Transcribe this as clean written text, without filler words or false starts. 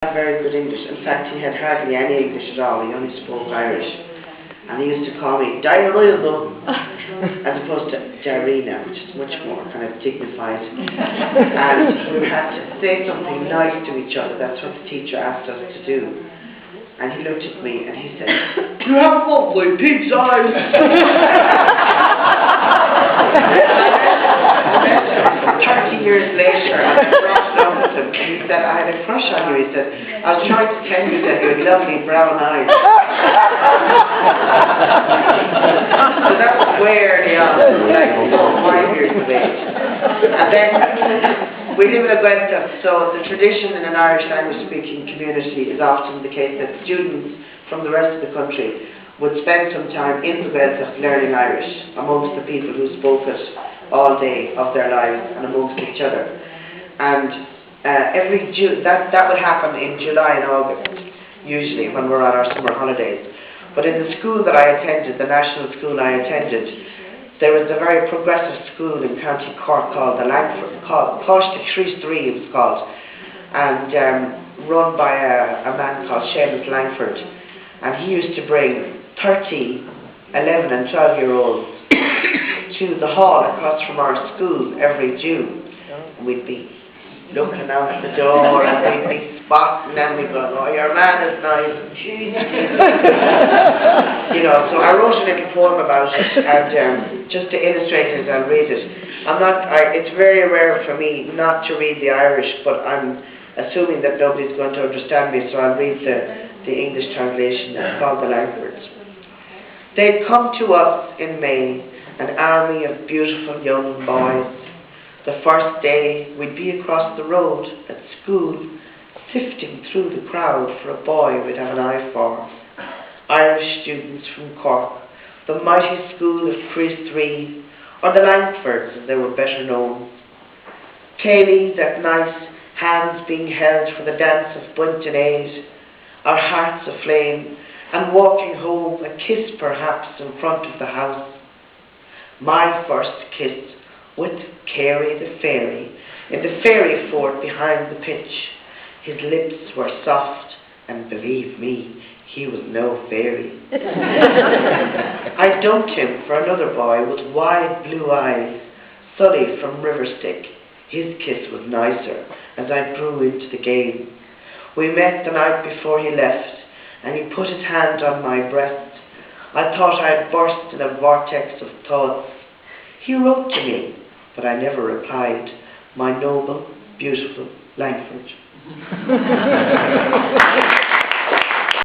Very good English. In fact, he had hardly any English at all. He only spoke Irish. And he used to call me dairena as opposed to dairena, which is much more kind of dignified. And we had to say something nice to each other. That's what the teacher asked us to do. And he looked at me and he said, "You have lovely pig's eyes." 30 years later, I brought it up with him, and he said, "I had a crush on you." He said, "I was trying to tell you that you had lovely brown eyes." So that was way early on, like 5 years of age. And then we live in a Gaeltacht, so the tradition in an Irish language-speaking community is often the case that students from the rest of the country would spend some time in the Gaeltacht learning Irish amongst the people who spoke it all day of their lives and amongst each other. And every June, that would happen in July and August, usually when we're on our summer holidays. But in the school that I attended, the national school I attended, there was a very progressive school in County Cork called the Langford, called Christri it was called, and run by a man called Seamus Langford. And he used to bring 30, 11 and 12-year-olds to the hall across from our school every June. And we'd be looking out at the door and we'd be spotting and we'd go, "Oh, your man is nice." You know, so I wrote a little poem about it, and just to illustrate it, I'll read it. It's very rare for me not to read the Irish, but I'm assuming that nobody's going to understand me, so I'll read the English translation. It's called The Langfords. They'd come to us in May, an army of beautiful young boys. The first day we'd be across the road at school, sifting through the crowd for a boy we'd have an eye for. Irish students from Cork, the mighty school of Christri, or the Langfords as they were better known. Céilís at night, hands being held for the dance of Bunton Aid, our hearts aflame, and walking home, a kiss perhaps in front of the house. My first kiss with Carey the fairy, in the fairy fort behind the pitch. His lips were soft, and believe me, he was no fairy. I dumped him for another boy with wide blue eyes, Sully from Riverstick. His kiss was nicer as I grew into the game. We met the night before he left, and he put his hand on my breast. I thought I had burst in a vortex of thoughts. He wrote to me, but I never replied. My noble, beautiful Langford.